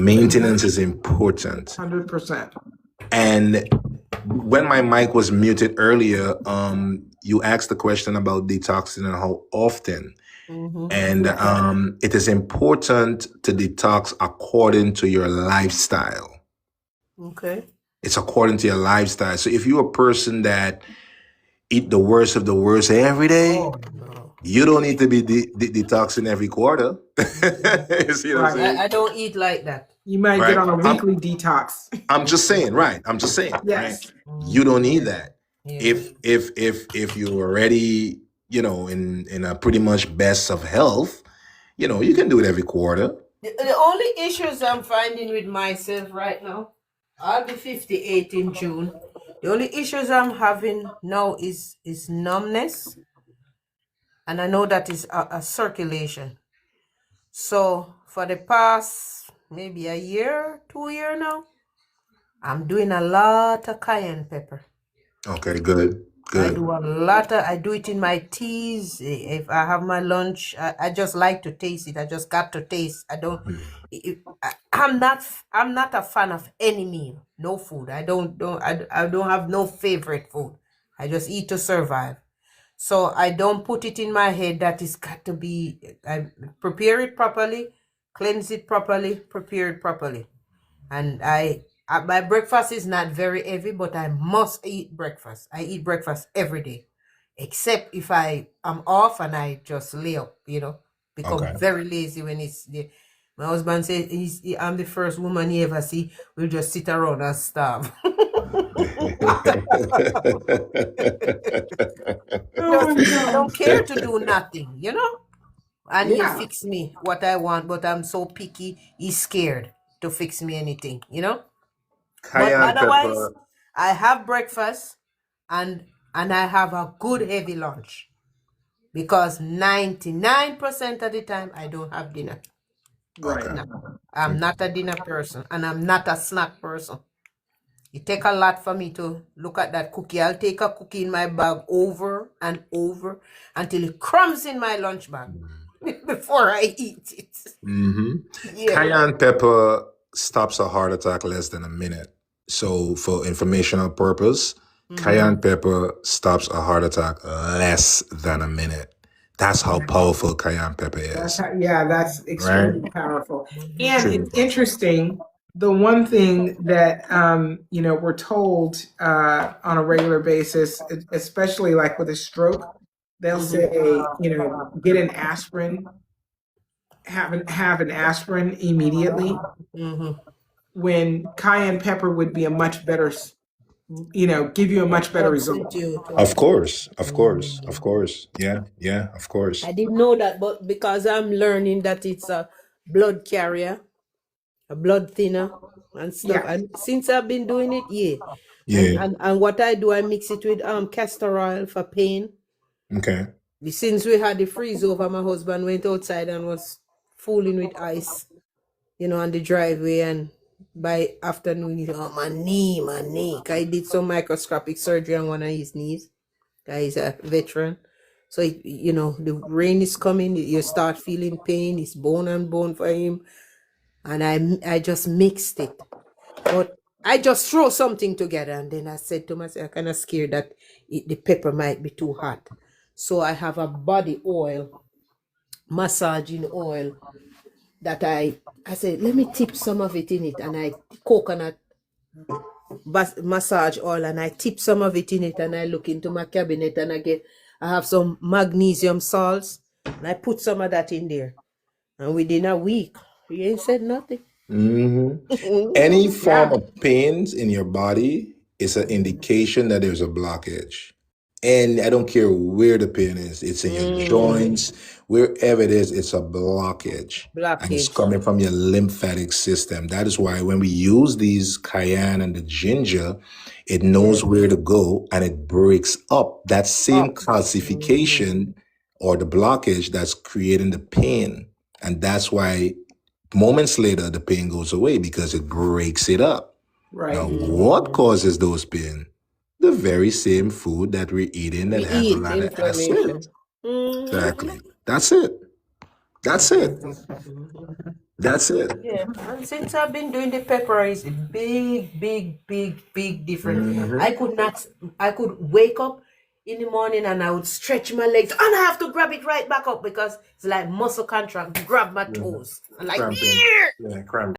Maintenance is important. 100%. And when my mic was muted earlier, you asked the question about detoxing and how often. And it is important to detox according to your lifestyle. Okay. It's according to your lifestyle. So if you're a person that eat the worst of the worst every day, Oh no. you don't need to be detoxing every quarter. You see what I'm Right. saying? I don't eat like that. You might Right. get on a weekly detox. I'm just saying, right? I'm just saying, right? Yes. You don't need that. Yeah. If you're already, in a pretty much best of health, you can do it every quarter. The only issues I'm finding with myself right now, I'll be 58 in June. The only issues I'm having now is numbness, and I know that is a circulation. So for the past maybe a year, 2 year now, I'm doing a lot of cayenne pepper. Okay, good. I do a lot of, I do it in my teas. If I have my lunch, I just like to taste it. I just got to taste. I don't, I'm not a fan of any meal, no food. I don't have no favorite food. I just eat to survive. So I don't put it in my head that it's got to be, I prepare it properly, cleanse it properly, prepare it properly. And my breakfast is not very heavy, but I must eat breakfast. I eat breakfast every day, except if I am off and I just lay up, become Okay. very lazy when it's there. My husband said I'm the first woman he ever see will just sit around and starve. I don't care to do nothing, and Yeah. he'll fix me what I want, but I'm so picky, he's scared to fix me anything, But Cayenne otherwise, pepper. I have breakfast and I have a good heavy lunch, because 99% of the time I don't have dinner. Right. Okay. No, I'm not a dinner person, and I'm not a snack person. It take a lot for me to look at that cookie. I'll take a cookie in my bag over and over until it crumbs in my lunch bag before I eat it. Yeah. Cayenne pepper stops a heart attack less than a minute. So for informational purpose, cayenne pepper stops a heart attack less than a minute. That's how powerful cayenne pepper is. That's extremely Right? powerful. And Extremely it's interesting. The one thing that we're told on a regular basis, especially like with a stroke, they'll say, get an aspirin, have an aspirin immediately. When cayenne pepper would be a much better, give you a much better result. Of course. Yeah, of course. I didn't know that, but because I'm learning that it's a blood carrier, a blood thinner and stuff. Yeah. And since I've been doing it, Yeah. And what I do, I mix it with castor oil for pain. Okay. Since we had the freeze over, my husband went outside and was fooling with ice, on the driveway, and by afternoon, my knee. I did some microscopic surgery on one of his knees. He's a veteran. So, the rain is coming, you start feeling pain, it's bone and bone for him. And I just mixed it. But I just throw something together, and then I said to myself, I'm kind of scared that the pepper might be too hot. So I have a body oil, massaging oil, that I said, let me tip some of it in it, and I coconut massage oil, and I tip some of it in it, and I look into my cabinet, and I have some magnesium salts, and I put some of that in there, and within a week, he ain't said nothing. Any form of pains in your body is an indication that there's a blockage. And I don't care where the pain is, it's in your joints, wherever it is, it's a blockage. And it's coming from your lymphatic system. That is why when we use these cayenne and the ginger, it knows where to go, and it breaks up that same calcification or the blockage that's creating the pain. And that's why moments later the pain goes away, because it breaks it up. Right. Now, what causes those pain? The very same food that we're eating that has a lot of acid. Exactly. That's it. That's it. Yeah, and since I've been doing the pepper, it's a big difference. Hmm. I could wake up in the morning and I would stretch my legs and I have to grab it right back up because it's like muscle contract, grab my toes. I'm like, Cramping. yeah. Yeah, cramping.